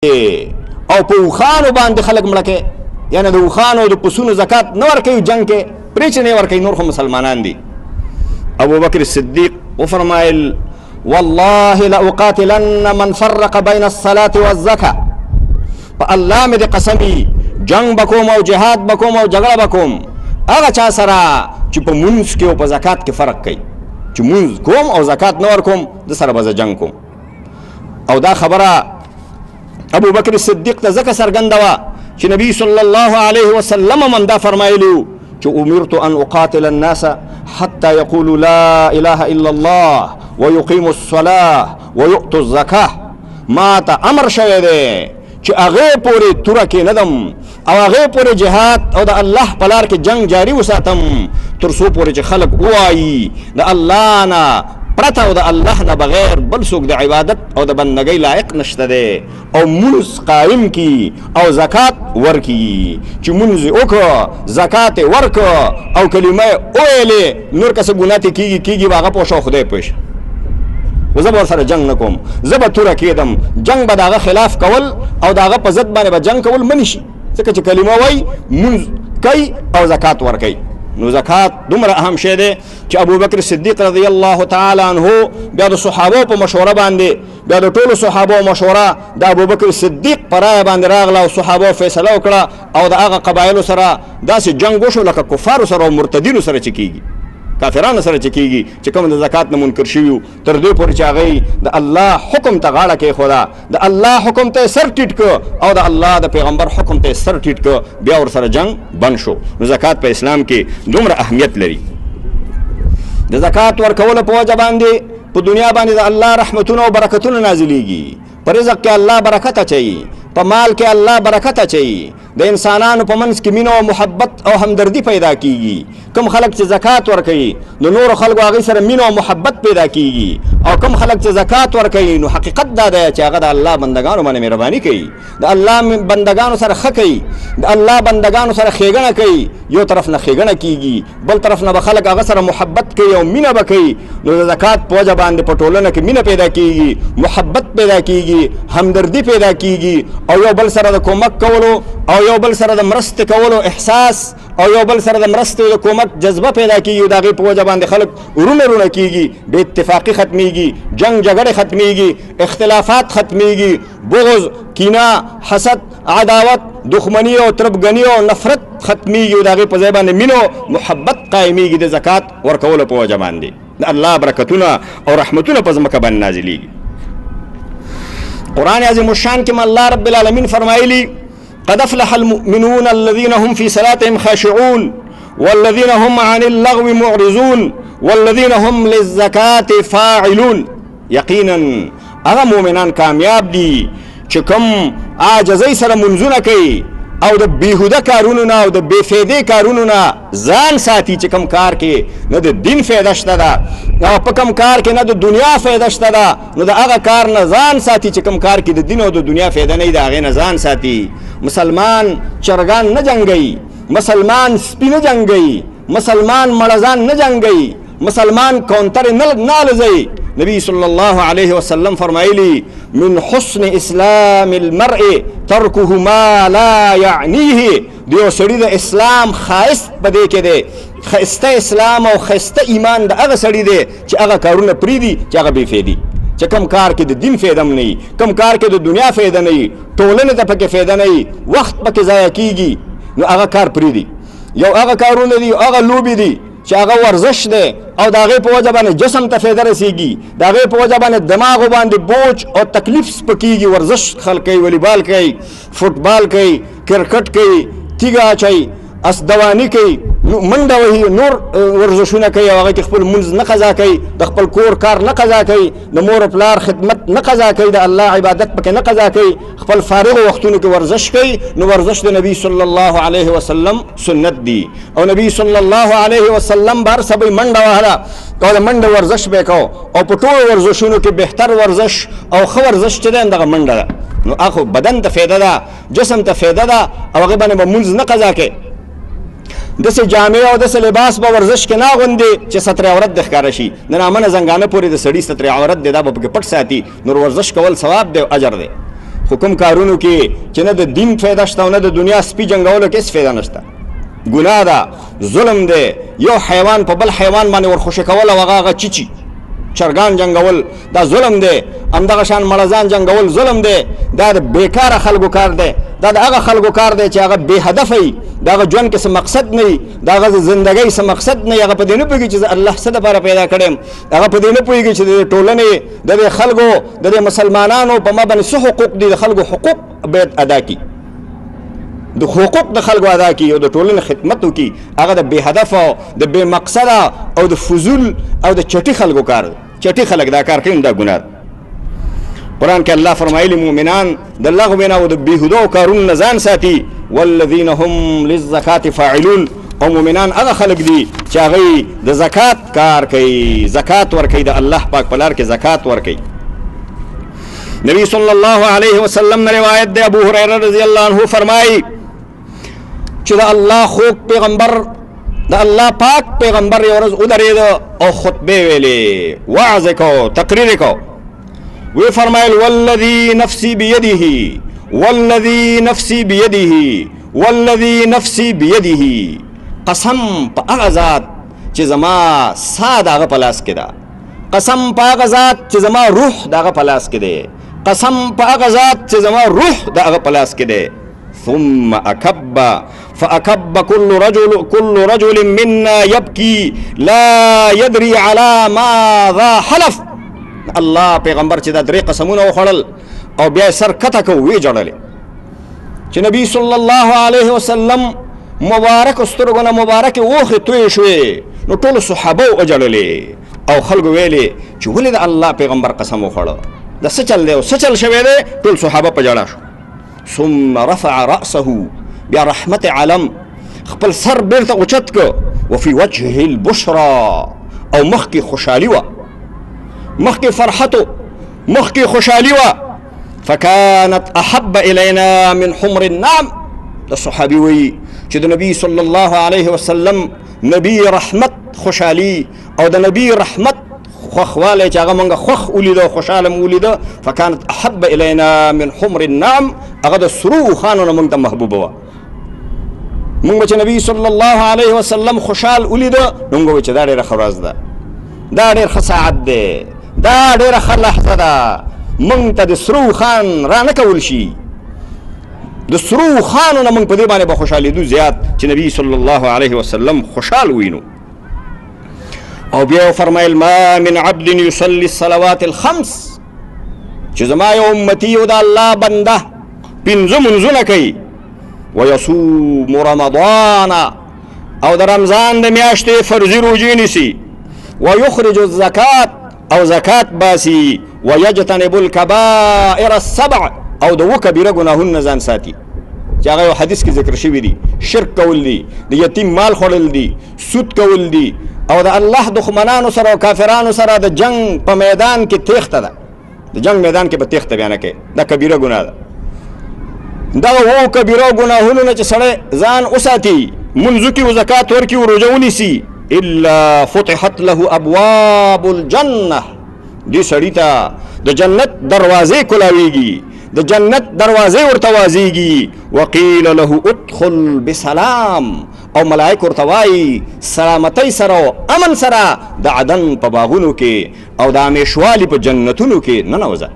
او په اوښانو باندې خلک مړه کوي، یعنې د اوښانو د پسونو زکات نه ورکوي، جنګ کې پرې چې نه ورکوي، نور خو مسلمانان دي. ابو بکر صدیق وفرمایل والله لاقاتلن من فرق بین الصلاة والزکا، په الله مې د قسمي جنگ بکوم او جهاد بکوم او جګړه بکوم هغه چا سره چې په مونځ کې او په زکات کې فرق کوي، چې مونځ کوم او زکات نه ورکوم د سره به زه جنګ کوم. او دا خبره ابو بکر صدیق ته ځکه څرګنده وه چې نبی صلی الله علیه وسلم هم دا فرمایلو چې امرت ان اقاتل الناس حتى يقولوا لا اله الا الله ويقيموا الصلاه ويؤتوا الزکاه. ما ته امر شوی دی چې هغې پورې توره کېندم او هغې پورې جهاد او د الله په لار کې جنگ جاري وساتم تر څو پورې چې خلک ووایي د الله نه پرته او د الله نه بغیر بل څوک د عبادت او د بندګۍ لایق نشته دی، او مونځ قایم کی او زکات ورکي. چې مونځ یې وکړه، زکات یې ورکړه او کلمه یې وویلې، نور که څه ګناه ترې کېږي به هغه پوه شه او خدای پوه شه. زه به ورسره جنګ نه کوم، زه به توره کېدم، جنګ به د هغه خلاف کول او د هغه په ضد باندې به جنګ کول منې شي، ځکه چې کلمه وایي مونځ کوي او زکات ورکوي. نو زکات دومره اهم شی دی چې ابو بکر صدیق رضی الله تعالی عنه بیا د صحابو په مشوره باندې، بیا د ټولو صحابو مشوره د ابو بکر صدیق په رایه باندې راغله او صحابو فیصله وکړه او د هغه قبایلو سره داسې جنګ وشو لکه کفارو سره او مرتدینو سره چې کېږي، کافرانو سره چې کېږي چې کوم د زکات نه منکر شوي وو، تر دې پورې چې هغوی د الله حکم ته غاړه کېښوده، د الله حکم ته یې سر ټیټ کړه او د الله د پیغمبر حکم ته یې سر ټیټ کړه، بیا ورسره جنګ بند شو. نو زکات په اسلام کې دومره اهمیت لري. د زکات ورکولو په وجه باندې په دنیا باندې د الله رحمتونه او برکتونه نازلیږي، په رزق کې الله برکت اچوي، په مال کې الله برکت اچوي، د انسانانو په منځ کې مینه او محبت او همدردي پیدا کیږي. کم خلک چې زکات ورکوي د نورو خلکو هغوی سره مینه او محبت پیدا کیږي، او کم خلک چې زکات ورکوي نو حقیقت دا دی چې هغه د الله بندګانو باندې مهرباني کوي، د الله بندګانو سره ښه کوي، د الله بندګانو سره ښېګڼه کوي. یو طرف نه ښېګڼه کیږي، بل طرف نه به خلک هغه سره محبت کوي او مینه به کوي. نو د زکات په وجه باندې په ټولنه کې مینه پیدا کیږي، محبت پیدا کیږي، همدردي پیدا کیږي، او یو بل سره د کومک کولو او یو بل سره د مرستې کولو احساس او یو بل سره د مرستې او د کومک جذبه پیدا کیږي. د هغې په وجه باندې خلک ورونه کیږي، بې اتفاقي ختمیږي، جنگ جګړې ختمیږي، اختلافات ختمیږي، بغض، کینه، حسد، عداوت، دښمني او تربګني او نفرت ختمیږي، او د هغې په ځای باندې مینه محبت قایمیږي د زکات ورکولو په وجه باندې. د الله برکتونه او رحمتونه په ځمکه باندې نازلیږي. قرآن عظیم الشان کې الله رب العالمین فرمایلی قد افلح المؤمنون الذين هم في صلاتهم خاشعون والذين هم عن اللغو معرضون والذين هم للزکات فاعلون. یقینا هغه مؤمنان کامیاب دي چې کوم عاجزۍ سره منځونه کوي او د بیهوده کارونو نه او د بې فایدې کارونو نه ځان ساتي، چې کوم کار کې نه د دین فایده شته ده او په کوم کار کې نه د دنیا فایده شته ده، نو د هغه کار نه ځان ساتي چې کوم کار کې د دین او د دنیا فایده نه وي، د هغې نه ځان ساتي. مسلمان چرګان نه جنګوي، مسلمان سپي نه جنګوي، مسلمان مړزان نه جنګوي، مسلمان کونتر نه الوزوي. نبی صلی الله علیه وسلم فرمایلی من حسن اسلام المرء ترکه ما لا یعنیه. د یو سړي د اسلام ښایست په دې کې دی، ښایسته اسلام او ښایسته ایمان د هغه سړي دی چې هغه کارونه پرېږدي چې هغه بې فایدې، چې کم کار کې د دین فایده هم نه وي، کم کار کې د دنیا فایده نه وي، ټولنې ته پکې فایده نه وي، وخت پکې ضایع کېږي، نو هغه کار پرېږدي. یو هغه کارونه دي، هغه لوبې دي چې هغه ورزش دی او د هغې په وجه باندې جسم ته فایده رسېږي، د هغې په وجه باندې دماغو باندې بوج او تکلیف سپکېږي. ورزش خلک کوي، والیبال کوي، فوټبال کوي، کرکټ کوي، تیږه اچوي، اسدواني کوي، منډه وهي، نور ورزشونه کوي، او هغه کې خپل مونځ نه قضا کوي، د خپل کور کار نه قضا کوي، د مور پلار خدمت نه قضا کوي، د الله عبادت پکې نه قضا کوي، خپل فارغو وختونو کې ورزش کوي. نو ورزش د نبی صلی الله علیه وسلم سنت دی، او نبی صلی الله علیه وسلم بار سبې منډه وهله او د منډه ورزش به کو، او په ټولو ورزشونو کې بهتر ورزش او ښه ورزش چې دی دغه منډه ده. نو هغه بدن ته فایده ده، جسم ته فایده ده، او هغې باندې به مونځ نه قضا کوي. داسې جامې او داسې لباس به ورزش کې نه اغوندې چې ستر عورت د ښکاره شي، د نامه نه زنګانه پورې د سړي ستر عورت دی دا به پکې پټ ساتي، نور ورزش کول ثواب دی او اجر دی. حکم کارونو کې چې نه د دین فایده شته او نه د دنیا سپي جنګولو کې هېڅ فایده نشته. ګناه ده، ظلم دی. یو حیوان په بل حیوان باندې ورخوشي کول او هغه چیچي چرګان جنګول دا ظلم دی. همدغه شان مړزان جنګول ظلم دی. دا د بیکاره خلکو کار دی. دا د هغه خلکو کار دی چې هغه بې هدفه وي، د هغه ژوند کې څه مقصد نه وي، د هغه زندګۍ څه مقصد نه وي. هغه په دې نه پوهېږي چې زه الله څه دپاره پیدا کړی یم. هغه په دې نه پوهېږي چې د ټولنې د دې خلکو د دې مسلمانانو په ما باندې څه حقوق دي. د خلکو حقوق باید ادا کړي، د حقوق د خلکو ادا کړي او د ټولنې خدمت وکړي. هغه د بې هدفه، د بې مقصده او د فضول او د چټي خلکو کار دی. چټي خلک دا کار کوي، دا ګناه ده. قرآن کې الله فرمایلی مؤمنان د لغو نه او د بېهودو کارونو نه ځان ساتي. والذین هم للزکات فاعلون، او مؤمنان هغه خلک دي چې هغوی د زکات کار کوي، زکات ورکوي، د الله پاک په لار کې زکات ورکوي. نبی صلی الله علیه وسلم نه روایت دی، ابو هریره رضی الله عنه فرمایي چې د الله خوږ پیغمبر، د الله پاک پیغمبر یو ورځ ودرېده او خطبه ویلې، وعظ کو، تقریر کو. وی فرمایل والذی نفسی بیده، والذی نفسی بیده، والذی نفسی بیده، قسم په هغه ذات چې زما سا د هغه په لاس کې ده، قسم په هغه ذات چې زما روح د هغه په لاس کې دی، قسم په هغه ذات چې زما روح د هغه په لاس کې دی. ثم أكب فأكب كل رجل منا يبكي لا يدري على ماذا حلف. الله پیغمبر چې دا درې قسمونه وخوړل او بیا سر کته کو وی جړلې چې نبی صلی الله علیه وسلم مبارک سترګو نه مبارک اوخې توی شوې نو ټول صحابه وجړلې او خلکو ویلې چې ولې د الله پیغمبر قسم وخوړ، د څه چل دی او څه چل شوی دی. ټول صحابه په جړا شو. ثم رفع رأسه، بیا رحمت عالم خپل سر بیرته اوچت کو. وفي وجهه البشرى، او مخکې خوشحالي وه، مخکې فرحتو، مخکې خوشحالي وه. فكانت احب الينا من حمر النعم. د صحابي وی چې د نبی صلی الله علیه وسلم نبی رحمت خوشحالي او د نبی رحمت خوخواله چې هغه مونږه خوخ ولیده او خوشحاله مو ولیده. فكانت احب الينا من حمر النعم، هغه د سرو خانونه مونږ ته محبوبه وه. مونږ چې نبی صلی الله علیه وسلم خوشحال ولیده نو مونږ چې دا ډېره ښه ورځ ده، دا ډېر ښه ساعت دی، دا ډېره ښه لحظه ده. مونږ ته د سرو خان را نه کول شي، د سرو خانونه مونږ په دې باندې به خوشحالېدو زیات چې نبی صلی الله علیه وسلم خوشحال وینو. او بیا فرمایل ما من عبد یصلی الصلوات الخمس، چې زما یو امتی او د الله بنده پنځه منځونه کوي، ویصوم رمضان، او د رمضان د میاشتې فرضي روژې نیسي، ویخرج الزکات، او زکات باسي، ویجتنب الکبائر السبع، او د 7 کبیره ګناهونه نه ځان ساتي چې هغه یو حدیث کې ذکر شوي دي. شرک کول دي، د یتیم مال خوړل دي، سود کول دي، او د الله دښمنانو سره او کافرانو سره د جنگ په میدان کې تیښته ده. د جنگ میدان کې به تیښته بیا نه کوي، دا کبیره ګناه ده. دغه 7 کبیره ګناهونو نه چې سړی ځان وساتي، منځو کې زکات ورکړي او روژه ونیسي، الا فتحت له ابواب الجنه، دې سړي ته د جنت دروازې کلاویږي، د جنت دروازې ورته وازیږي. وقیل له ادخل بسلام، او ملائک ورته وایي سلامتۍ سره او امن سره د عدن په باغونو کې او د همیشوالي په جنتونو کې ننوځه.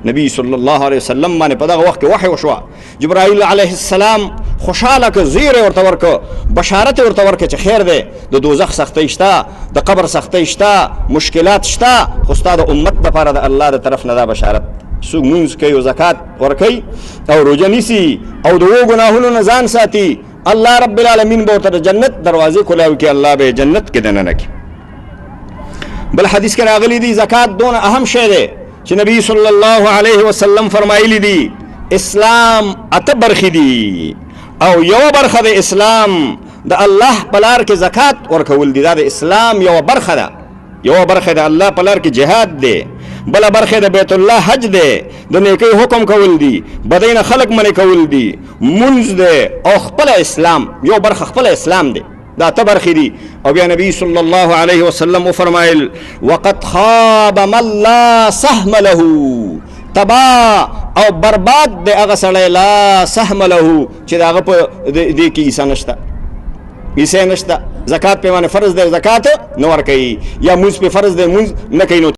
نبی صلی الله علیه وسلم باندې په دغه وخت کې وحی وشوه. جبرائیل علیه السلام خوشحاله که، زیری ورته ورکه، بشارت ورته ورکه چې خیر دی، د دوزخ سختۍ شته، د قبر سختۍ شته، مشکلات شته، خو ستا د امت دپاره د الله د طرف نه دا بشارت. څوک مونځ کوي او زکات ورکوي او روژه نیسي او د 7 ګناهونو نه ځان ساتي، الله رب العالمین به ورته د جنت دروازې کلاوي کړي، الله به جنت کې دننه کړي. بل حدیث کې راغلی دی زکات دونه اهم شی دی چې نبی صلی الله علیه وسلم فرمایلی دی اسلام 8 برخې دي، او یو برخه د اسلام د الله په لار کې زکات ورکول دي. دا د اسلام یو برخه ده. یو برخه د الله په لار کې جهاد دی، بل برخه د بیت الله حج دی، د نیکی حکم کول دي، بدین خلق منی کول دي، منځ دی، او خپل اسلام یو برخه خپل اسلام دی. دا 8 برخې دي. او بیا نبی صلی الله علیه وسلم فرمایل وقد خاب من لا سهم له، تبا او برباد د هغه سړی لا سهم له چې د هغه په دې کې حصه نشته، حصه نشته. زکات په باندې فرض دی، زکات نه ورکوي، یا مونځ په فرض دی، مونځ نه کوي.